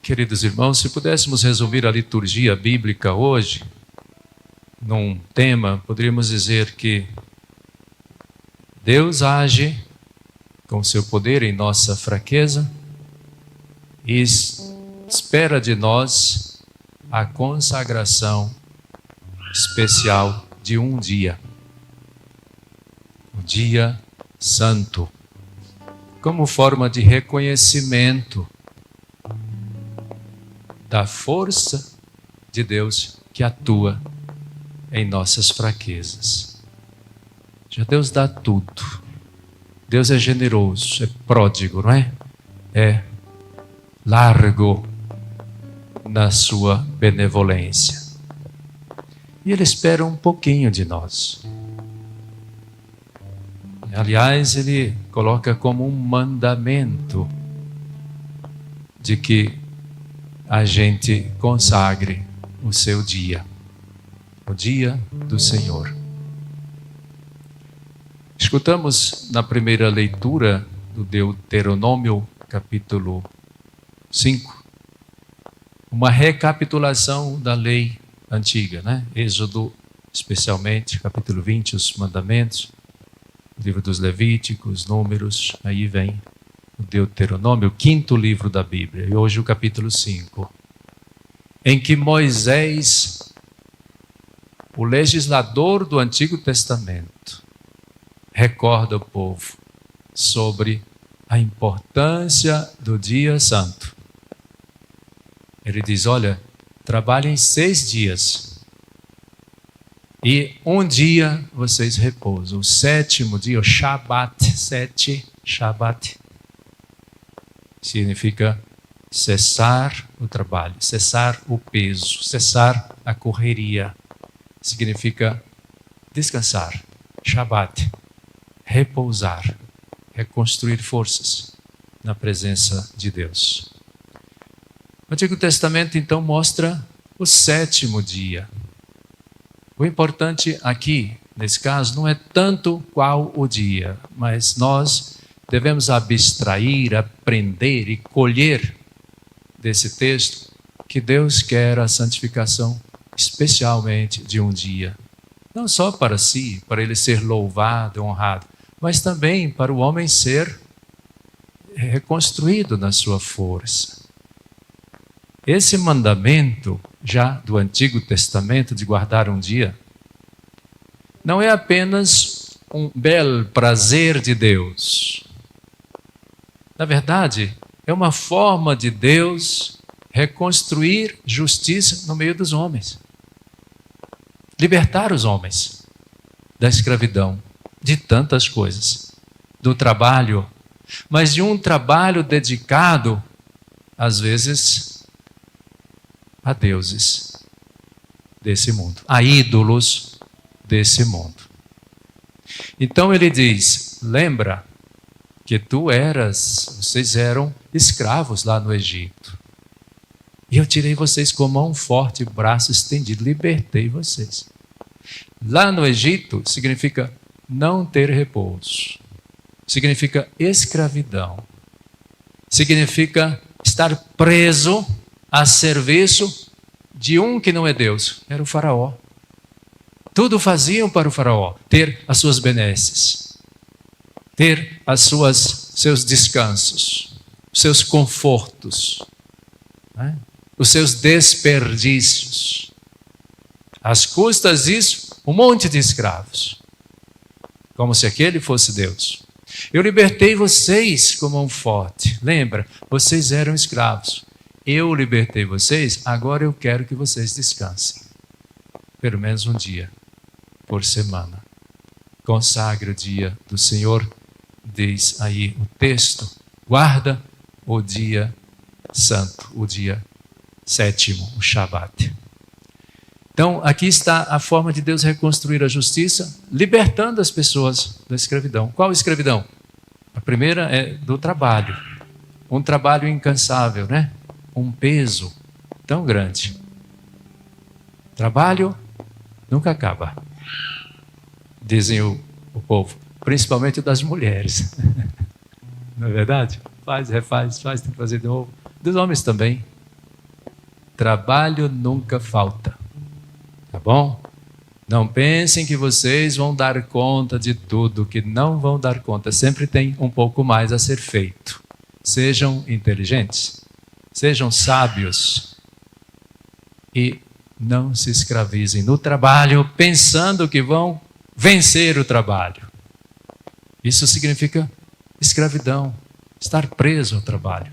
Queridos irmãos, se pudéssemos resumir a liturgia bíblica hoje, num tema, poderíamos dizer que Deus age com seu poder em nossa fraqueza e espera de nós a consagração especial de um dia, o dia santo, como forma de reconhecimento da força de Deus que atua em nossas fraquezas. Já Deus dá tudo. Deus é generoso, é pródigo, não é? É largo na sua benevolência. E Ele espera um pouquinho de nós. Aliás, Ele coloca como um mandamento de que a gente consagre o seu dia, o dia do Senhor. Escutamos na primeira leitura do Deuteronômio, capítulo 5, uma recapitulação da lei antiga, né? Êxodo, especialmente, capítulo 20, os mandamentos, livro dos Levíticos, Números, aí vem o Deuteronômio, o quinto livro da Bíblia, e hoje o capítulo 5, em que Moisés, o legislador do Antigo Testamento, recorda o povo sobre a importância do dia santo. Ele diz, olha, trabalhem 6 dias e um dia vocês repousam. O 7º dia, o Shabat, 7, Shabat, significa cessar o trabalho, cessar o peso, cessar a correria. Significa descansar, Shabat, repousar, reconstruir forças na presença de Deus. O Antigo Testamento então mostra o 7º dia. O importante aqui, nesse caso, não é tanto qual o dia, mas nós devemos abstrair, aprender e colher desse texto que Deus quer a santificação especialmente de um dia. Não só para si, para ele ser louvado, honrado, mas também para o homem ser reconstruído na sua força. Esse mandamento, já do Antigo Testamento, de guardar um dia, não é apenas um bel prazer de Deus. Na verdade, é uma forma de Deus reconstruir justiça no meio dos homens. Libertar os homens da escravidão, de tantas coisas, do trabalho, mas de um trabalho dedicado, às vezes, a deuses desse mundo, a ídolos desse mundo. Então ele diz, lembra que vocês eram escravos lá no Egito. E eu tirei vocês com mão forte, braço estendido, libertei vocês. Lá no Egito significa não ter repouso. Significa escravidão. Significa estar preso a serviço de um que não é Deus. Era o faraó. Tudo faziam para o faraó. Ter as suas benesses. Ter seus descansos. Seus confortos. Né? Os seus desperdícios. Às custas disso, um monte de escravos. Como se aquele fosse Deus. Eu libertei vocês com mão forte. Lembra? Vocês eram escravos. Eu libertei vocês, agora eu quero que vocês descansem. Pelo menos um dia por semana. Consagre o dia do Senhor, diz aí o texto. Guarda o dia santo, o dia 7º, o Shabat. Então, aqui está a forma de Deus reconstruir a justiça, libertando as pessoas da escravidão. Qual escravidão? A primeira é do trabalho. Um trabalho incansável, né? Um peso tão grande. Trabalho nunca acaba, dizem o povo, principalmente das mulheres. Não é verdade? Faz, refaz, tem que fazer de novo. Dos homens também. Trabalho nunca falta. Tá bom? Não pensem que vocês vão dar conta de tudo, que não vão dar conta. Sempre tem um pouco mais a ser feito. Sejam inteligentes, sejam sábios e não se escravizem no trabalho pensando que vão vencer o trabalho. Isso significa escravidão, estar preso ao trabalho,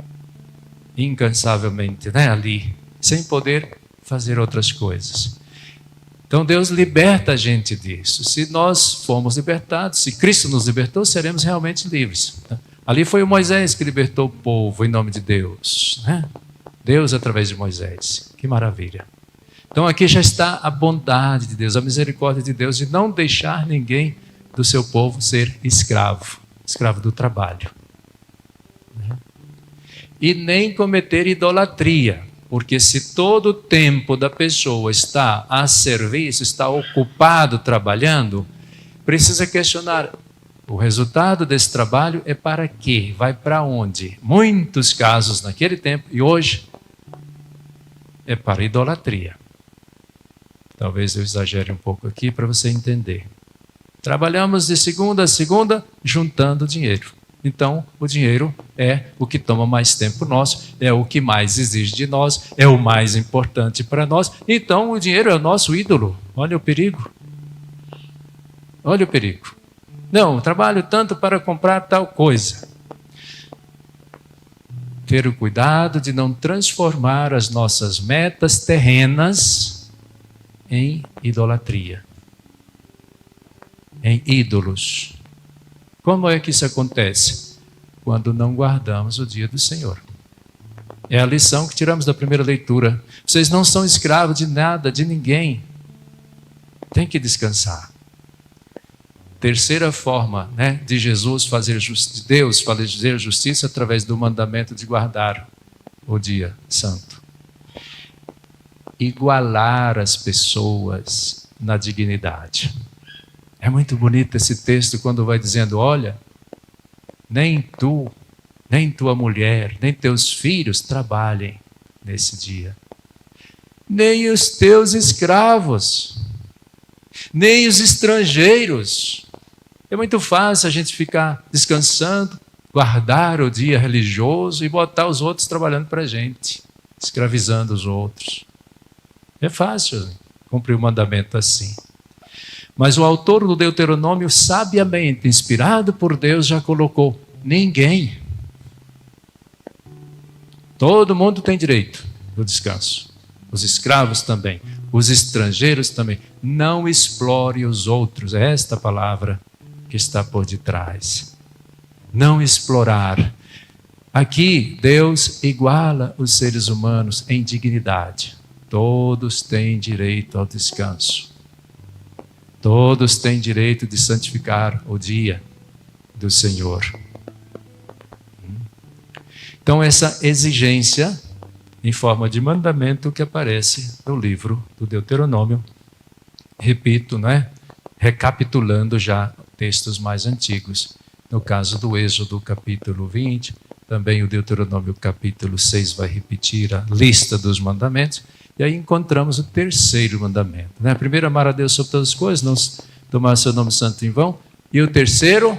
incansavelmente, né, ali, sem poder fazer outras coisas. Então Deus liberta a gente disso. Se nós formos libertados, se Cristo nos libertou, seremos realmente livres. Ali foi o Moisés que libertou o povo em nome de Deus, né? Deus através de Moisés. Que maravilha. Então aqui já está a bondade de Deus, a misericórdia de Deus de não deixar ninguém do seu povo ser escravo, escravo do trabalho. E nem cometer idolatria. Porque se todo o tempo da pessoa está a serviço, está ocupado trabalhando, precisa questionar, o resultado desse trabalho é para quê? Vai para onde? Muitos casos naquele tempo e hoje é para idolatria. Talvez eu exagere um pouco aqui para você entender. Trabalhamos de segunda a segunda juntando dinheiro. Então, o dinheiro é o que toma mais tempo nosso, é o que mais exige de nós, é o mais importante para nós. Então, o dinheiro é o nosso ídolo. Olha o perigo. Olha o perigo. Não, trabalho tanto para comprar tal coisa. Ter o cuidado de não transformar as nossas metas terrenas em idolatria, em ídolos. Como é que isso acontece? Quando não guardamos o dia do Senhor. É a lição que tiramos da primeira leitura. Vocês não são escravos de nada, de ninguém. Tem que descansar. Terceira forma, né, de Jesus fazer de Deus fazer justiça através do mandamento de guardar o dia santo. Igualar as pessoas na dignidade. É muito bonito esse texto quando vai dizendo, olha, nem tu, nem tua mulher, nem teus filhos trabalhem nesse dia. Nem os teus escravos, nem os estrangeiros. É muito fácil a gente ficar descansando, guardar o dia religioso e botar os outros trabalhando para a gente, escravizando os outros. É fácil cumprir o mandamento assim. Mas o autor do Deuteronômio, sabiamente inspirado por Deus, já colocou: ninguém. Todo mundo tem direito do descanso. Os escravos também, os estrangeiros também. Não explore os outros. É esta palavra que está por detrás. Não explorar. Aqui, Deus iguala os seres humanos em dignidade. Todos têm direito ao descanso. Todos têm direito de santificar o dia do Senhor. Então, essa exigência, em forma de mandamento, que aparece no livro do Deuteronômio, repito, né? Recapitulando já textos mais antigos. No caso do Êxodo, capítulo 20, também o Deuteronômio, capítulo 6, vai repetir a lista dos mandamentos. E aí encontramos o terceiro mandamento. Né? Primeiro, amar a Deus sobre todas as coisas, não tomar seu nome santo em vão. E o terceiro,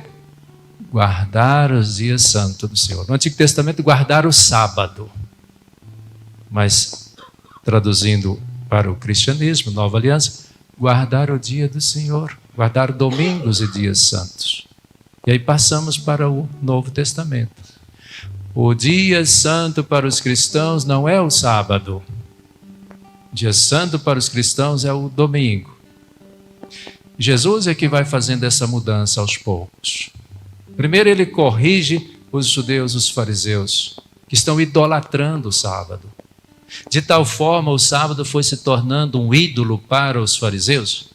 guardar os dias santos do Senhor. No Antigo Testamento, guardar o sábado. Mas, traduzindo para o cristianismo, Nova Aliança, guardar o dia do Senhor. Guardar domingos e dias santos. E aí passamos para o Novo Testamento. O dia santo para os cristãos não é o sábado. Dia santo para os cristãos é o domingo. Jesus é que vai fazendo essa mudança aos poucos. Primeiro ele corrige os judeus, os fariseus, que estão idolatrando o sábado. De tal forma o sábado foi se tornando um ídolo para os fariseus.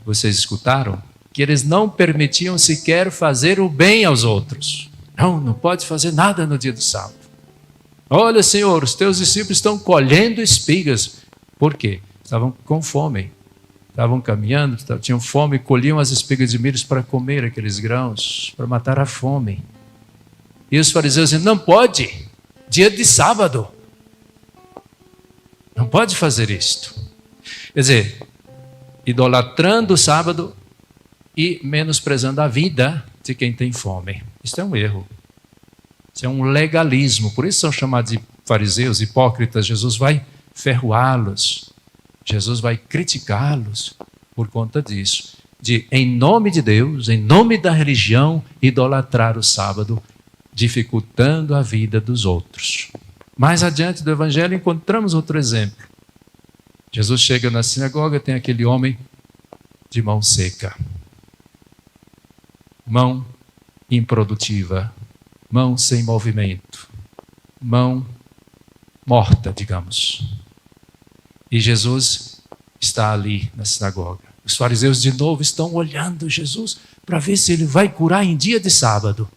Vocês escutaram? Que eles não permitiam sequer fazer o bem aos outros. Não pode fazer nada no dia do sábado. Olha, Senhor, os teus discípulos estão colhendo espigas. Por quê? Estavam com fome. Estavam caminhando, tinham fome, colhiam as espigas de milho para comer aqueles grãos, para matar a fome. E os fariseus diziam, não pode, dia de sábado. Não pode fazer isto. Quer dizer, idolatrando o sábado e menosprezando a vida de quem tem fome. Isso é um erro. Isso é um legalismo. Por isso são chamados de fariseus, hipócritas. Jesus vai ferroá-los. Jesus vai criticá-los por conta disso. De, em nome de Deus, em nome da religião, idolatrar o sábado, dificultando a vida dos outros. Mais adiante do Evangelho encontramos outro exemplo. Jesus chega na sinagoga, tem aquele homem de mão seca. Mão improdutiva, mão sem movimento, mão morta, digamos. E Jesus está ali na sinagoga. Os fariseus de novo estão olhando Jesus para ver se ele vai curar em dia de sábado.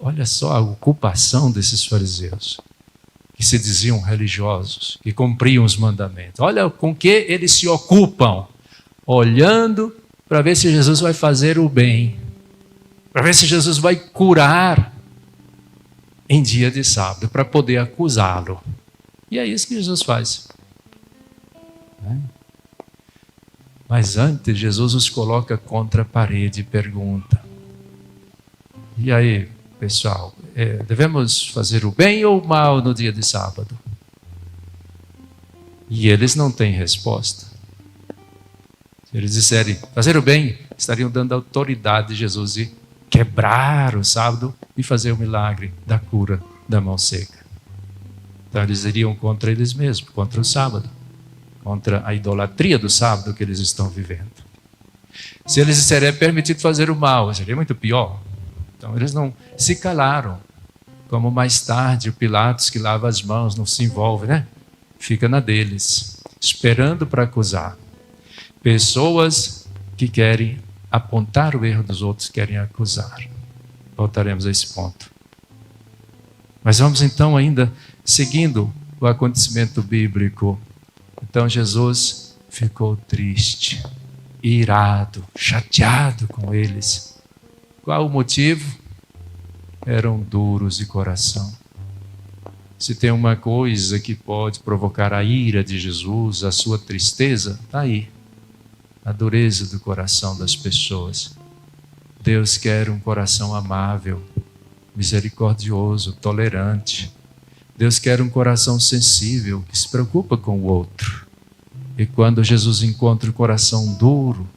Olha só a ocupação desses fariseus, que se diziam religiosos, que cumpriam os mandamentos. Olha com que eles se ocupam, olhando para ver se Jesus vai fazer o bem, para ver se Jesus vai curar em dia de sábado, para poder acusá-lo. E é isso que Jesus faz. Mas antes, Jesus os coloca contra a parede e pergunta: e aí, pessoal, devemos fazer o bem ou o mal no dia de sábado? E eles não têm resposta. Se eles disserem fazer o bem, estariam dando autoridade de Jesus de quebrar o sábado e fazer o milagre da cura da mão seca. Então eles iriam contra eles mesmos, contra o sábado, contra a idolatria do sábado que eles estão vivendo. Se eles disserem é permitido fazer o mal, seria muito pior. Então eles não se calaram, como mais tarde o Pilatos, que lava as mãos, não se envolve, né? Fica na deles, esperando para acusar. Pessoas que querem apontar o erro dos outros, querem acusar. Voltaremos a esse ponto. Mas vamos então ainda seguindo o acontecimento bíblico. Então Jesus ficou triste, irado, chateado com eles. Qual o motivo? Eram duros de coração. Se tem uma coisa que pode provocar a ira de Jesus, a sua tristeza, está aí. A dureza do coração das pessoas. Deus quer um coração amável, misericordioso, tolerante. Deus quer um coração sensível, que se preocupa com o outro. E quando Jesus encontra um coração duro,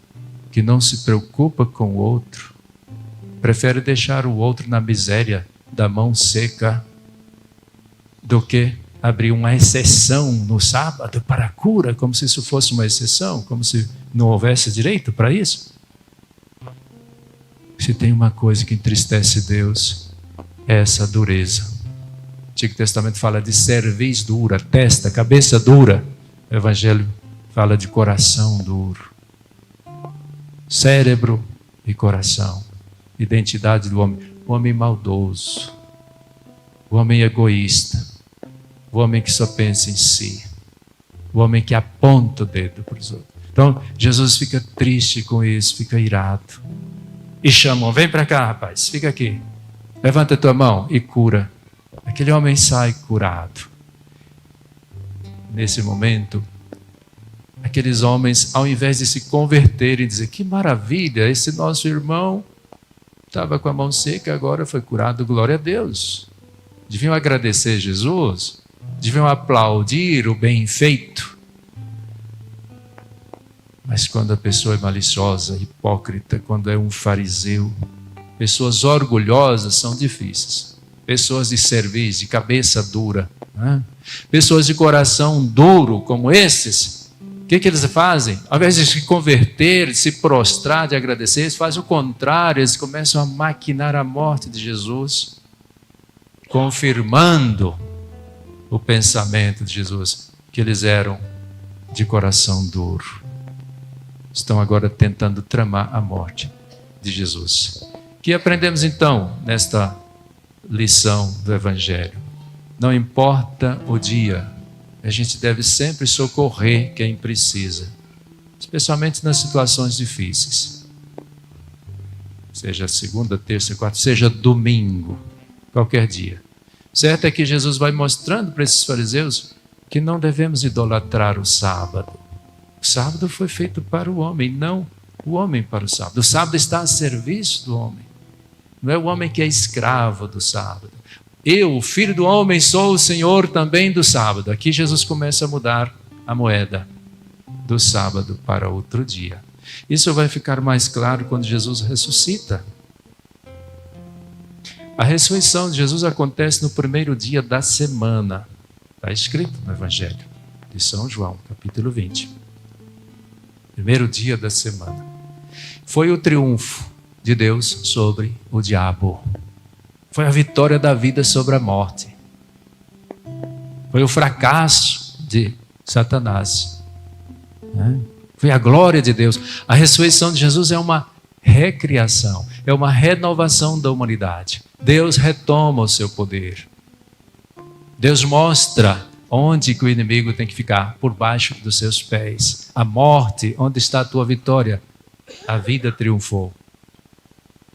que não se preocupa com o outro, prefere deixar o outro na miséria da mão seca, do que abrir uma exceção no sábado para a cura, como se isso fosse uma exceção, como se não houvesse direito para isso. Se tem uma coisa que entristece Deus, é essa dureza. O Antigo Testamento fala de cerviz dura, testa, cabeça dura. O Evangelho fala de coração duro. Cérebro e coração. Identidade do homem. O homem maldoso. O homem egoísta. O homem que só pensa em si. O homem que aponta o dedo para os outros. Então, Jesus fica triste com isso, fica irado. E chamam, vem para cá, rapaz, fica aqui. Levanta a tua mão e cura. Aquele homem sai curado. Nesse momento, aqueles homens, ao invés de se converterem e dizer, que maravilha, esse nosso irmão estava com a mão seca, agora foi curado, glória a Deus. Deviam agradecer Jesus, deviam aplaudir o bem feito. Mas quando a pessoa é maliciosa, hipócrita, quando é um fariseu, pessoas orgulhosas são difíceis. Pessoas de cerviz, de cabeça dura, né? Pessoas de coração duro como esses, o que eles fazem? Ao invés de se converter, de se prostrar, de agradecer, eles fazem o contrário, eles começam a maquinar a morte de Jesus, confirmando o pensamento de Jesus, que eles eram de coração duro. Estão agora tentando tramar a morte de Jesus. O que aprendemos então nesta lição do Evangelho? Não importa o dia, a gente deve sempre socorrer quem precisa, especialmente nas situações difíceis. Seja segunda, terça, quarta, seja domingo, qualquer dia. Certo é que Jesus vai mostrando para esses fariseus que não devemos idolatrar o sábado. O sábado foi feito para o homem, não o homem para o sábado. O sábado está a serviço do homem. Não é o homem que é escravo do sábado. Eu, o Filho do Homem, sou o Senhor também do sábado. Aqui Jesus começa a mudar a moeda do sábado para outro dia. Isso vai ficar mais claro quando Jesus ressuscita. A ressurreição de Jesus acontece no primeiro dia da semana. Está escrito no Evangelho de São João, capítulo 20. Primeiro dia da semana. Foi o triunfo de Deus sobre o diabo. Foi a vitória da vida sobre a morte. Foi o fracasso de Satanás. Foi a glória de Deus. A ressurreição de Jesus é uma recriação, é uma renovação da humanidade. Deus retoma o seu poder. Deus mostra onde que o inimigo tem que ficar, por baixo dos seus pés. A morte, onde está a tua vitória? A vida triunfou.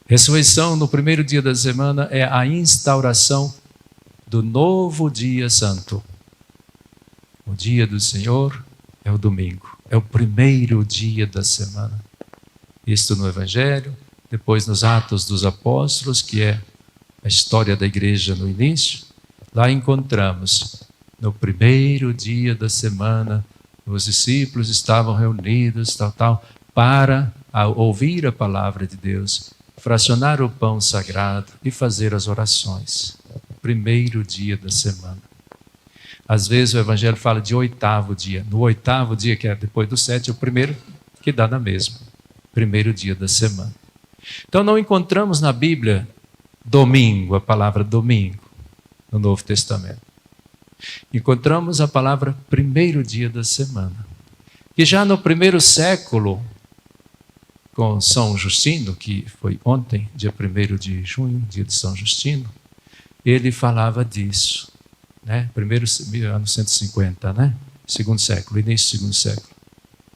Ressurreição no primeiro dia da semana é a instauração do novo dia santo. O dia do Senhor é o domingo, é o primeiro dia da semana. Isto no Evangelho, depois nos Atos dos Apóstolos, que é a história da igreja no início. Lá encontramos, no primeiro dia da semana, os discípulos estavam reunidos, para ouvir a palavra de Deus, fracionar o pão sagrado e fazer as orações. Primeiro dia da semana. Às vezes o Evangelho fala de 8º dia. No 8º dia, que é depois do 7, é o primeiro que dá na mesma. Primeiro dia da semana. Então não encontramos na Bíblia domingo, a palavra domingo, no Novo Testamento. Encontramos a palavra primeiro dia da semana. Que já no primeiro século, com São Justino, que foi ontem, dia 1º de junho, dia de São Justino, ele falava disso, né? Primeiro ano 150, né? Segundo século, início do segundo século.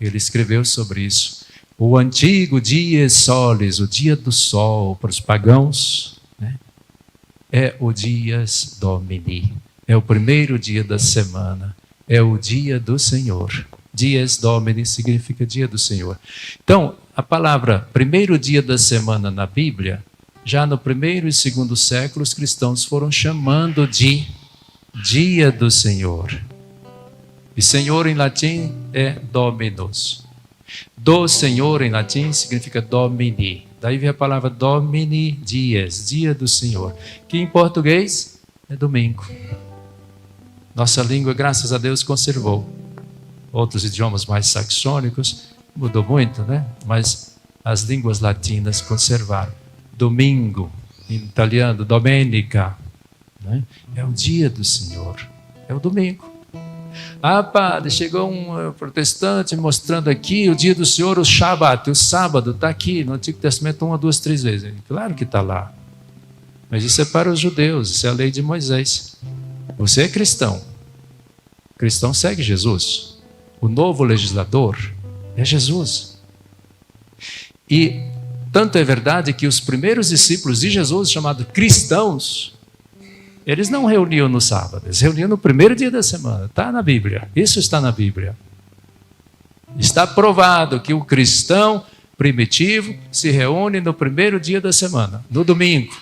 Ele escreveu sobre isso. O antigo dies solis, o dia do sol para os pagãos, né? É o dies Domini, é o primeiro dia da semana, é o dia do Senhor. Dies Domini significa dia do Senhor. Então, a palavra primeiro dia da semana na Bíblia, já no primeiro e segundo século, os cristãos foram chamando de dia do Senhor. E Senhor em latim é Dominus. Do Senhor em latim significa Domini. Daí vem a palavra Domini dies, dia do Senhor, que em português é domingo. Nossa língua, graças a Deus, conservou. Outros idiomas mais saxônicos mudou muito, né? Mas as línguas latinas conservaram. Domingo, em italiano, domenica, né? É o dia do Senhor, é o domingo. Ah, padre, chegou um protestante mostrando aqui o dia do Senhor, o Shabat, o sábado, está aqui no Antigo Testamento 1, 2, 3 vezes. Claro que está lá. Mas isso é para os judeus, isso é a lei de Moisés. Você é cristão. O cristão segue Jesus. O novo legislador é Jesus. E tanto é verdade que os primeiros discípulos de Jesus, chamados cristãos, eles não reuniam no sábado, eles reuniam no primeiro dia da semana. Está na Bíblia, isso está na Bíblia. Está provado que o cristão primitivo se reúne no primeiro dia da semana, no domingo.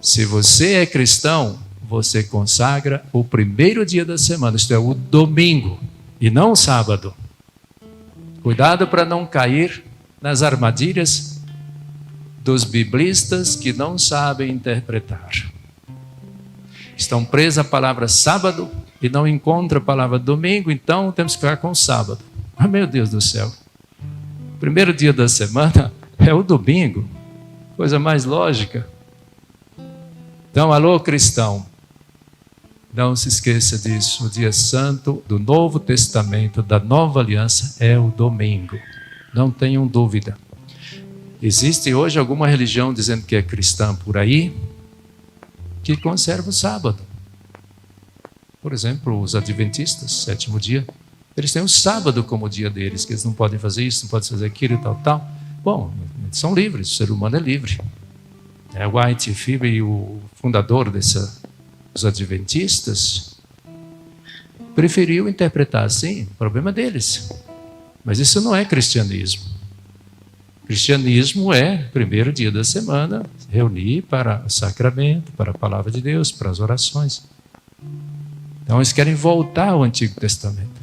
Se você é cristão, você consagra o primeiro dia da semana, isto é, o domingo, e não o sábado. Cuidado para não cair nas armadilhas dos biblistas que não sabem interpretar. Estão presos à palavra sábado e não encontram a palavra domingo, então temos que ficar com o sábado. Ah, meu Deus do céu. Primeiro dia da semana é o domingo. Coisa mais lógica. Então, alô cristão, não se esqueça disso. O dia santo do Novo Testamento, da Nova Aliança, é o domingo. Não tenham dúvida. Existe hoje alguma religião dizendo que é cristã por aí, que conserva o sábado. Por exemplo, os adventistas, sétimo dia, eles têm o sábado como o dia deles, que eles não podem fazer isso, não podem fazer aquilo e tal. Bom, eles são livres, o ser humano é livre. White Phoebe, o fundador dos adventistas, preferiu interpretar assim, problema deles. Mas isso não é cristianismo. Cristianismo é, primeiro dia da semana, reunir para o sacramento, para a palavra de Deus, para as orações. Então eles querem voltar ao Antigo Testamento.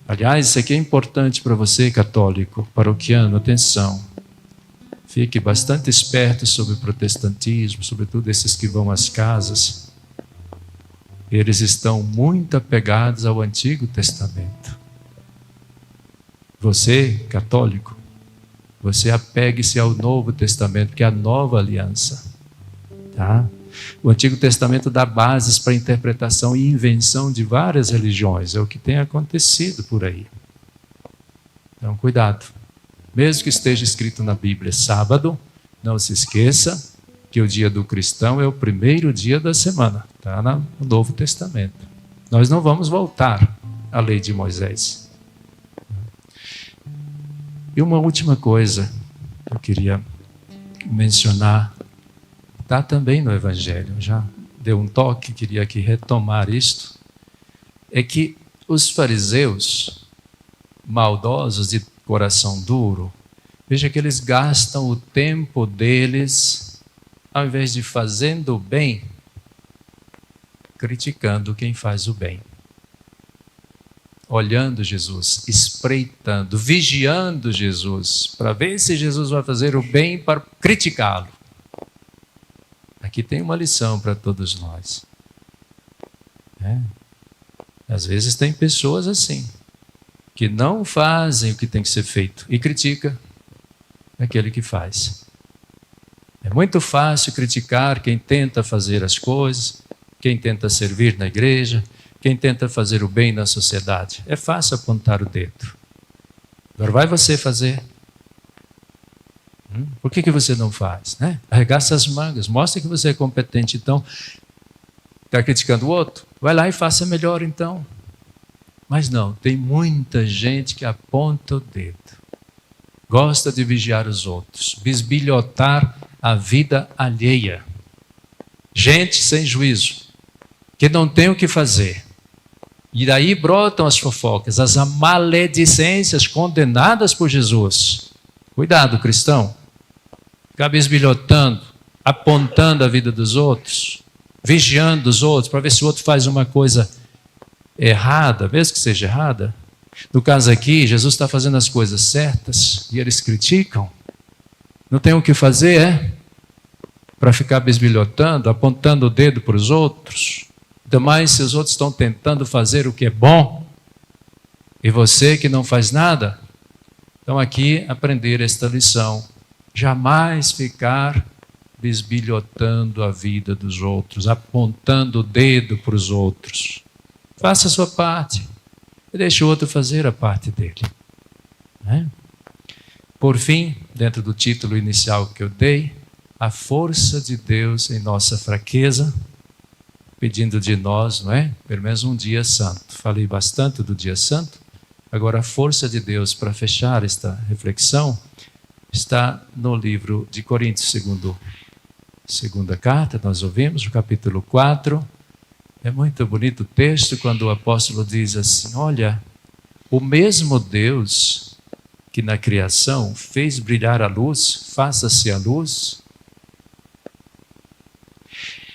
Aliás, isso aqui é importante para você, católico, paroquiano, atenção. Fique bastante esperto sobre o protestantismo, sobretudo esses que vão às casas. Eles estão muito apegados ao Antigo Testamento. Você, católico, você apegue-se ao Novo Testamento, que é a nova aliança. Tá? O Antigo Testamento dá bases para a interpretação e invenção de várias religiões. É o que tem acontecido por aí. Então, cuidado. Mesmo que esteja escrito na Bíblia sábado, não se esqueça que o dia do cristão é o primeiro dia da semana. Está no Novo Testamento. Nós não vamos voltar à lei de Moisés. E uma última coisa que eu queria mencionar, está também no Evangelho, já deu um toque, queria aqui retomar isto, é que os fariseus, maldosos de coração duro, veja que eles gastam o tempo deles, ao invés de fazendo o bem, criticando quem faz o bem. Olhando Jesus, espreitando, vigiando Jesus, para ver se Jesus vai fazer o bem para criticá-lo. Aqui tem uma lição para todos nós. Às vezes tem pessoas assim, que não fazem o que tem que ser feito e critica aquele que faz. É muito fácil criticar quem tenta fazer as coisas, quem tenta servir na igreja, quem tenta fazer o bem na sociedade. É fácil apontar o dedo. Agora vai você fazer. Por que você não faz? Arregaça as mangas, mostra que você é competente. Então, está criticando o outro? Vai lá e faça melhor então. Mas não, tem muita gente que aponta o dedo. Gosta de vigiar os outros, bisbilhotar a vida alheia. Gente sem juízo, que não tem o que fazer. E daí brotam as fofocas, as maledicências condenadas por Jesus. Cuidado, cristão. Ficar bisbilhotando, apontando a vida dos outros, vigiando os outros, para ver se o outro faz uma coisa errada, mesmo que seja errada. No caso aqui, Jesus está fazendo as coisas certas e eles criticam. Não tem o que fazer, para ficar bisbilhotando, apontando o dedo para os outros. Ainda mais se os outros estão tentando fazer o que é bom e você que não faz nada. Então aqui aprender esta lição. Jamais ficar bisbilhotando a vida dos outros, apontando o dedo para os outros. Faça a sua parte e deixe o outro fazer a parte dele. Por fim, dentro do título inicial que eu dei, a força de Deus em nossa fraqueza, pedindo de nós, pelo menos um dia santo. Falei bastante do dia santo. Agora a força de Deus para fechar esta reflexão está no livro de Coríntios, segunda carta, nós ouvimos, no capítulo 4. É muito bonito o texto quando o apóstolo diz assim: olha, o mesmo Deus que na criação fez brilhar a luz, faça-se a luz,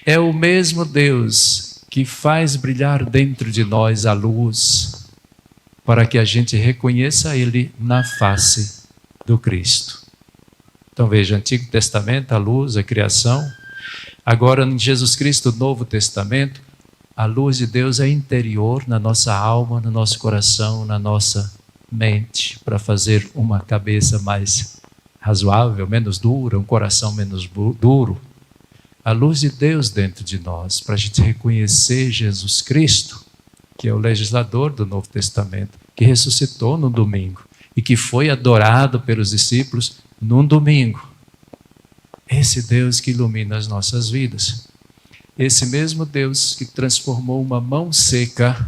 é o mesmo Deus que faz brilhar dentro de nós a luz, para que a gente reconheça Ele na face do Cristo. Então veja, Antigo Testamento, a luz, a criação. Agora em Jesus Cristo, Novo Testamento, a luz de Deus é interior na nossa alma, no nosso coração, na nossa mente, para fazer uma cabeça mais razoável, menos dura, um coração menos duro. A luz de Deus dentro de nós, para a gente reconhecer Jesus Cristo, que é o legislador do Novo Testamento, que ressuscitou no domingo e que foi adorado pelos discípulos num domingo. Esse Deus que ilumina as nossas vidas. Esse mesmo Deus que transformou uma mão seca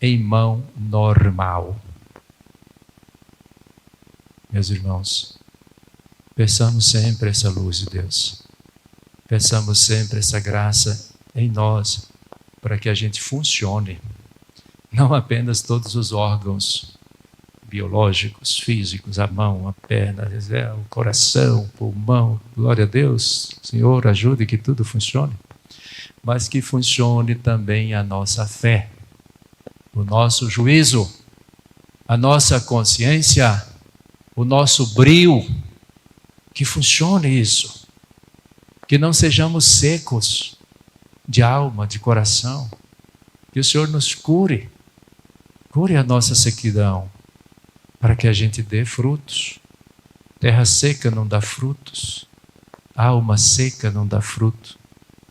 em mão normal. Meus irmãos, peçamos sempre essa luz de Deus. Peçamos sempre essa graça em nós, para que a gente funcione. Não apenas todos os órgãos biológicos, físicos, a mão, a perna, o coração, o pulmão. Glória a Deus, Senhor, ajude que tudo funcione. Mas que funcione também a nossa fé, o nosso juízo, a nossa consciência, o nosso brio. Que funcione isso. Que não sejamos secos de alma, de coração. Que o Senhor nos cure. Cure a nossa sequidão, para que a gente dê frutos. Terra seca não dá frutos. Alma seca não dá fruto.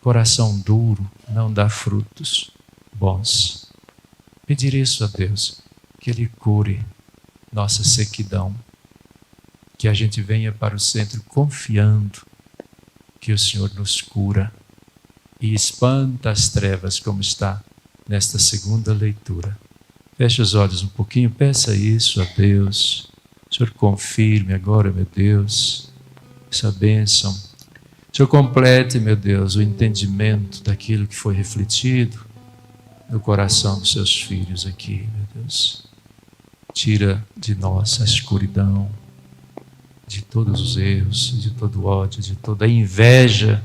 Coração duro não dá frutos bons. Pedir isso a Deus, que Ele cure nossa sequidão. Que a gente venha para o centro confiando que o Senhor nos cura e espanta as trevas, como está nesta segunda leitura. Feche os olhos um pouquinho, peça isso a Deus. O Senhor confirme agora, meu Deus, essa bênção. O Senhor complete, meu Deus, o entendimento daquilo que foi refletido no coração dos seus filhos aqui, meu Deus. Tira de nós a escuridão, de todos os erros, de todo o ódio, de toda a inveja.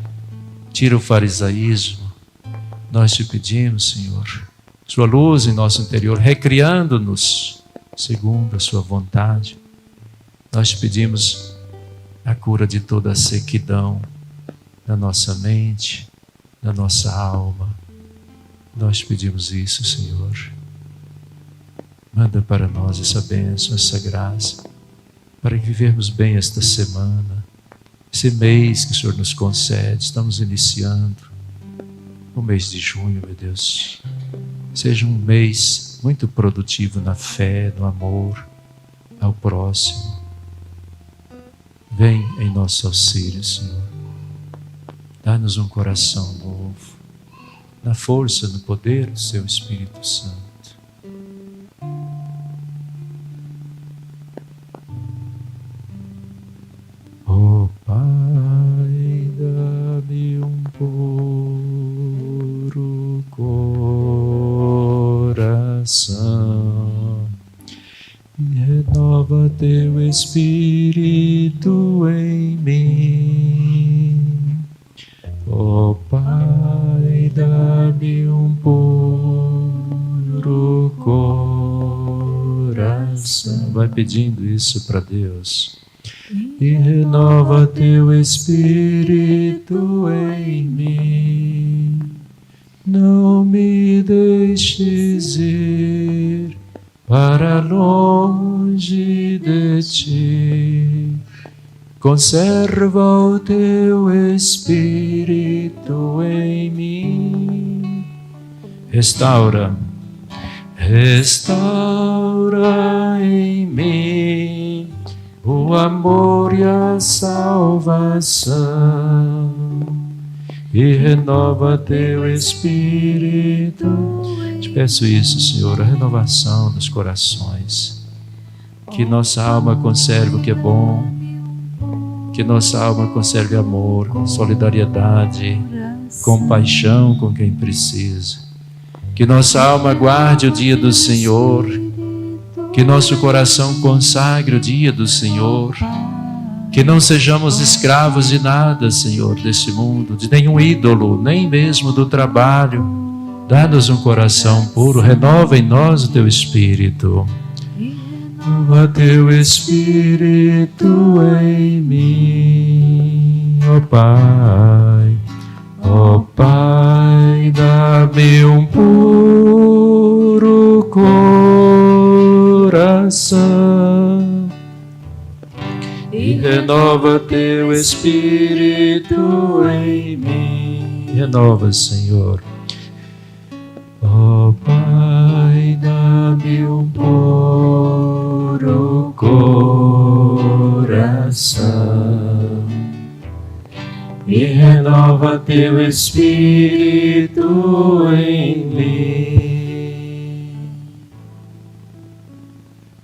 Tira o farisaísmo. Nós te pedimos, Senhor, Sua luz em nosso interior, recriando-nos segundo a Sua vontade. Nós te pedimos a cura de toda a sequidão na nossa mente, na nossa alma. Nós pedimos isso, Senhor. Manda para nós essa bênção, essa graça, para que vivermos bem esta semana, esse mês que o Senhor nos concede. Estamos iniciando o mês de junho, meu Deus. Seja um mês muito produtivo na fé, no amor ao próximo. Vem em nosso auxílio, Senhor. Dá-nos um coração novo, na força, no poder do Seu Espírito Santo. Oh Pai, dá-me um puro coração e renova Teu Espírito em mim. Oh Pai, dá-me um puro coração. Vai pedindo isso para Deus. E renova Teu Espírito em mim. Não me deixes ir para longe de Ti. Conserva o Teu Espírito em mim. Restaura em mim o amor e a salvação, e renova Teu Espírito. Te peço isso, Senhor, a renovação dos corações. Que nossa alma conserve o que é bom, que nossa alma conserve amor, solidariedade, compaixão com quem precisa. Que nossa alma guarde o dia do Senhor, que nosso coração consagre o dia do Senhor, que não sejamos escravos de nada, Senhor, desse mundo, de nenhum ídolo, nem mesmo do trabalho. Dá-nos um coração puro, renova em nós o Teu Espírito. Renova Teu Espírito em mim, ó Pai. Ó Pai, dá-me um puro coração e renova Teu Espírito em mim. Renova, Senhor. Ó Pai, dá-me um puro coração e renova Teu Espírito em mim.